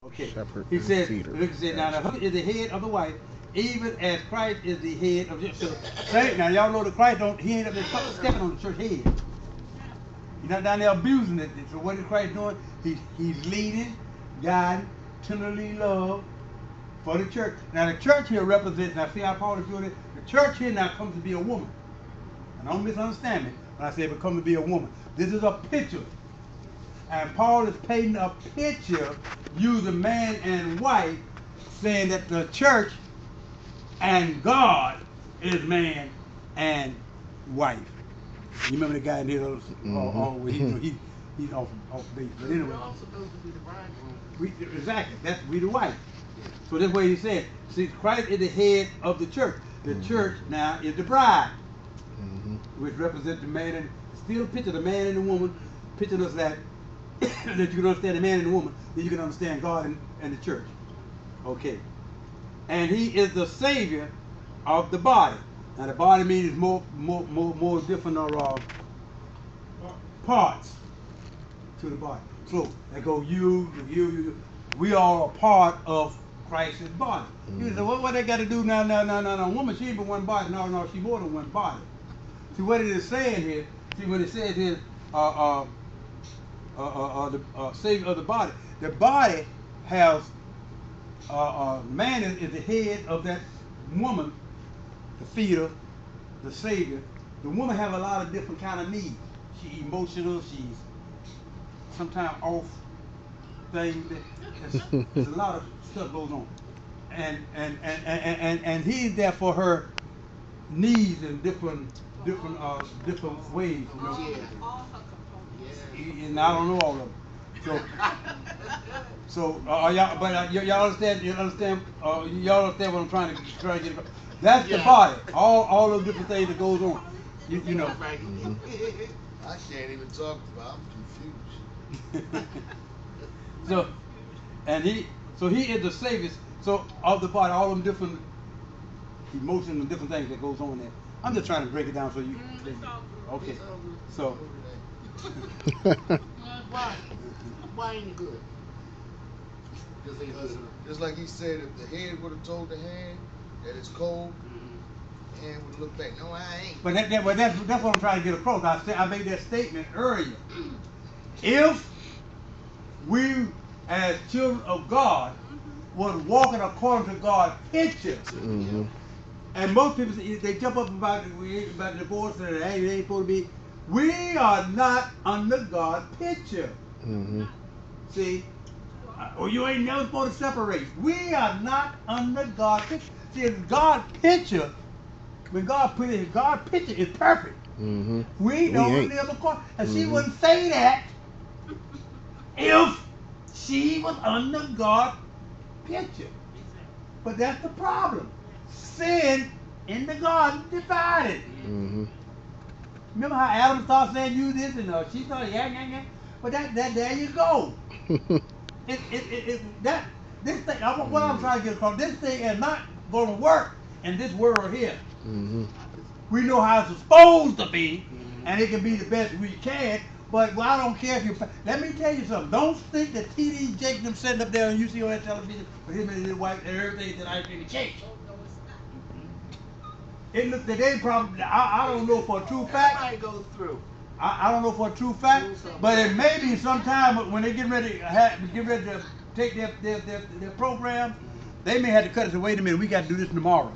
Okay. Shepherd He and says, feeder. look, he said, now the husband is the head of the wife, even as Christ is the head of the church. Say, now y'all know that Christ don't, he ain't up there stepping on the church head. He's not down there abusing it. So what is Christ doing? He's leading, guiding, tenderly love for the church. Now the church here represents, now see how Paul is doing it? The church here now comes to be a woman. And don't misunderstand me when I say it comes to be a woman. This is a picture. And Paul is painting a picture using man and wife, saying that the church and God is man and wife. You remember the guy in here? He's off base. But We're anyway, all supposed to be the bridegroom. exactly. That's we the wife. So that's what he said. See, Christ is the head of the church. The church now is the bride, which represents the man and still picture the man and the woman. Picture us that that you can understand the man and the woman, then you can understand God and the church. Okay. And he is the savior of the body. Now the body means more different parts to the body. So that go you. We are a part of Christ's body. You say, what they got to do now? No. Woman, she ain't but one body. No, she more than one body. See what it is saying here. See what it says here. The savior of the body. The body has man is the head of that woman, the feeder, the savior. The woman have a lot of different kind of needs. She's emotional. She's sometimes off things. There's a lot of stuff goes on, and he's there for her needs in different ways. You know. Yeah. And I don't know all of them. So, y'all, but y'all understand? You understand? Y'all understand what I'm trying to get across? That's the body. All those different things that goes on. You know. Right. I can't even talk about. I'm confused. So, he is the savior. So of the body, all them different emotions and different things that goes on there. I'm just trying to break it down so you. Okay. So. Why ain't it good? Because just like he said, if the head would have told the hand that it's cold, the hand would look back. No, I ain't. But that's what I'm trying to get across. I made that statement earlier. If we, as children of God, was walking according to God's picture, and most people they jump up about divorce and hey, they ain't supposed to be. We are not under God's picture. See, or you ain't never supposed to separate. We are not under God's picture. See, it's God's picture. When God put it, God's picture is perfect. We don't live according. And she wouldn't say that if she was under God's picture. But that's the problem. Sin in the garden divided. Remember how Adam started saying you this and she started yeah. But that there you go. This thing. What I'm trying to get across. This thing is not going to work in this world here. We know how it's supposed to be, and it can be the best we can. But I don't care if you. Let me tell you something. Don't think that T.D. Jakes sitting up there and you see on that television with him and his wife and everything that I can change. It looks that they probably. I don't know for a true fact. Everybody goes through. I don't know for a true fact, but it may be sometime when they get ready to take their program, they may have to cut it. Say, wait a minute, we got to do this tomorrow.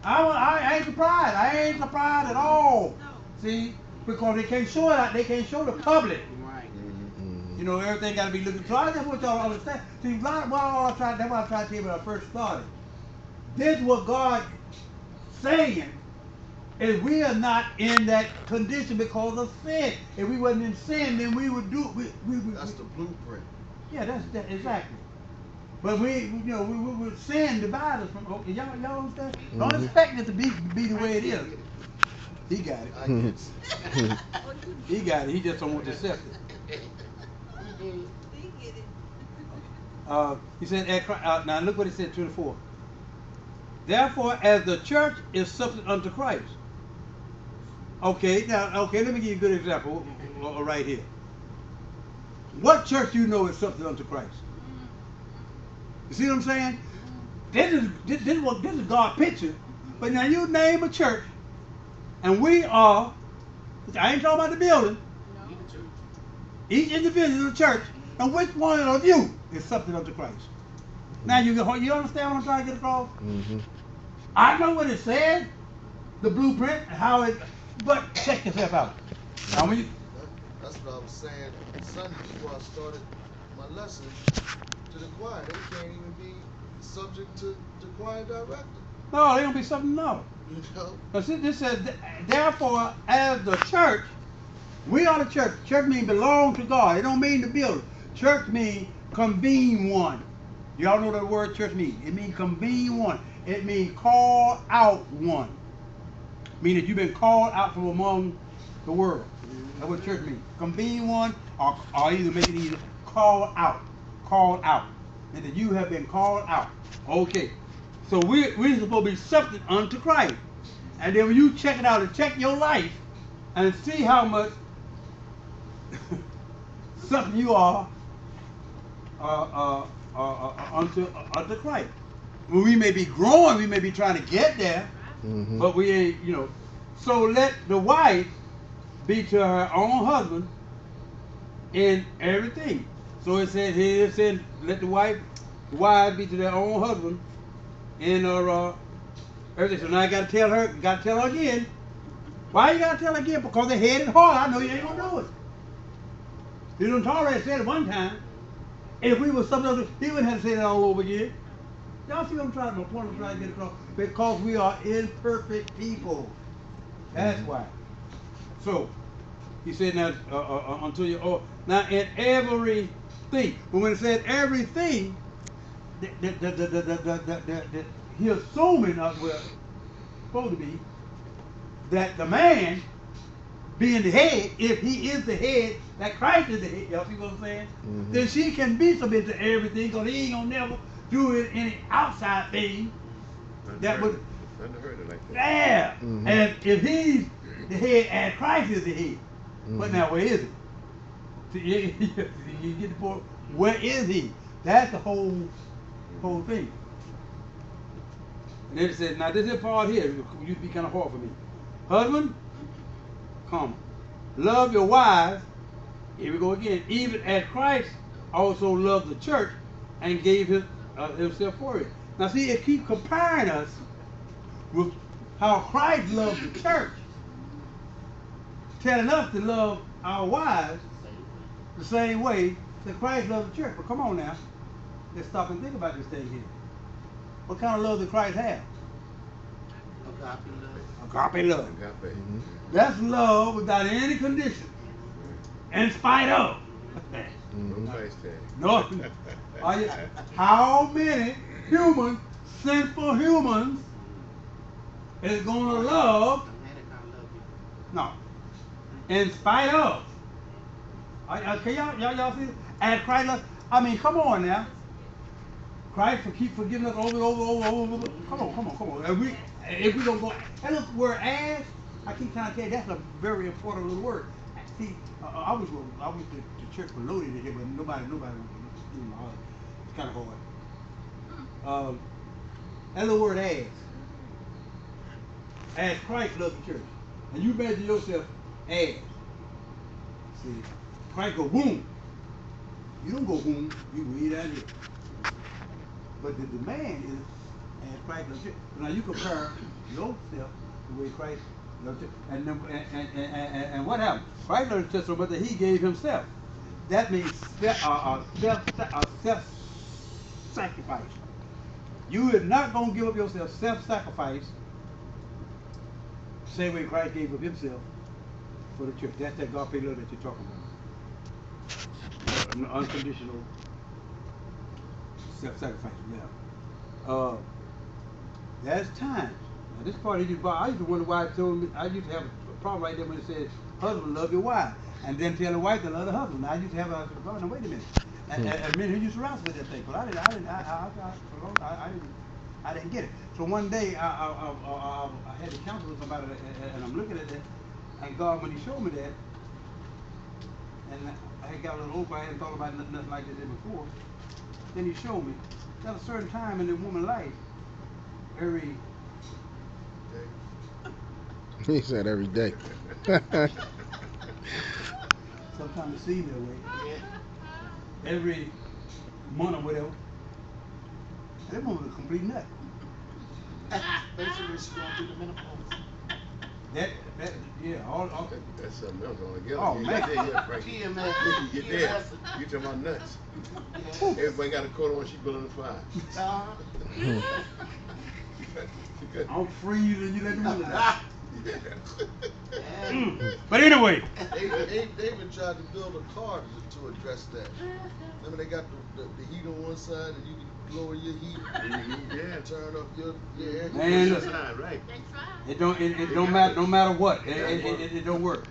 I ain't surprised. I ain't surprised at all. See, because they can't show it. They can't show the public. Right. You know, everything got to be looking. So I just want y'all to understand. See, that's what I tried to tell you when I first started. This is what God saying is we are not in that condition because of sin. If we wasn't in sin, then we would do. That's the blueprint. Yeah, that's exactly. But we sin divide us from. Okay, y'all understand? Don't expect it to be the way it is. He got it. I get He got it. He just don't want to accept it. He said, now look what he said, 24. Therefore, as the church is subject unto Christ. Okay, let me give you a good example right here. What church do you know is subject unto Christ? You see what I'm saying? This is God's picture. But now you name a church, and we are, I ain't talking about the building, Be the church. each individual is a church, and which one of you is subject unto Christ? Now you understand what I'm trying to get across? Mm-hmm. I know what it says, the blueprint, how it, but check yourself out. Now when you, That's what I was saying Sunday before I started my lesson to the choir. They can't even be subject to the choir director. no, they gonna be something no. You know? But see, this says, therefore, as the church, we are the church. Church means belong to God. It don't mean the building. Church means convene one. Y'all know the word church means. It means convene one. It means call out one. Meaning you've been called out from among the world. That's what church means. Convene one, or either make it easy, call out. Call out. And that you have been called out. Okay. So we're supposed to be subject unto Christ. And then when you check it out and check your life and see how much something you are unto Christ. Well, we may be growing, we may be trying to get there, Mm-hmm. but we ain't, So let the wife be to her own husband in everything. So it said here, let the wives be to their own husband in everything. So now I gotta tell her again. Why you gotta tell her again? Because they headed hard. I know you ain't gonna do it. You done already said it one time. If we were something else, he wouldn't have to say it all over again. Y'all see what I'm trying to, my point I'm trying to get across? Because we are imperfect people. That's why. So, he said now, until you, now in everything, but when it said everything, he assuming of where it's supposed to be, that the man being the head, if he is the head, that Christ is the head, y'all see what I'm saying? Mhm. Then she can be submitted to everything, because he ain't gonna never do it any outside thing that would, Unheard of like that. yeah. Mhm. And if he's the head and Christ is the head, but Mhm. now where is he? See, you get the point. Where is he? That's the whole thing. And then it says, now this is part here. It used to be kind of hard for me. Husband, come, love your wives. Here we go again. Even as Christ also loved the church and gave himself for it. Now see, it keeps comparing us with how Christ loved the church, telling us to love our wives the same way that Christ loved the church. But come on now, let's stop and think about this thing here. What kind of love did Christ have? Agape love. Agape. Mhm. That's love without any condition, in spite of. No Mhm. price tag. No. How many humans, sinful humans, is gonna love? No. In spite of. Can y'all see? And Christ love. I mean, come on now. Christ will keep forgiving us over. Come on. If we don't go, and look, word as, I keep trying to tell you, that's a very important little word. See, I went to church for loaded in here, but nobody, it's kind of hard. That little word as Christ loved the church, and you imagine yourself as. See, Christ go boom. You don't go boom. You way down here. But the demand is as Christ loved the church. So now you compare yourself the way Christ loved the church, and what happened? Christ loved the church so much that he gave himself. That means self-sacrifice. You are not going to give up yourself, self-sacrifice, same way Christ gave up himself for the church. That's that God love that you're talking about. An unconditional self-sacrifice. Yeah. There's times. Now this part I used to wonder why it told me. I used to have a problem right there when it says, "Husband, love your wife," and then tell the wife to love the husband. Now I used to have a problem. Now wait a minute. And men who used to wrestle with that thing, but I didn't get it. So one day I had to counsel with somebody, and I'm looking at that, and God, when He showed me that, and I had got a little over, I hadn't thought about nothing like that before. Then he showed me, at a certain time in the woman's life, every, He said every day. sometimes it seems that way, Yeah. every month or whatever, that woman was a complete nut. Basically, she's going through the menopause. That, yeah, all That's something else altogether. Oh, You man. ain't got there yet, Frank. PMS. You get there. You talking about nuts. Yeah. Everybody got a coat on, she building a fire. I'm freezing, you let me know that. Yeah. But anyway, David tried to build a car to address that. Remember they got the heat on one side and you can lower your heat, Yeah. turn up your air. Man, That's right. it don't matter, no matter what, it don't work.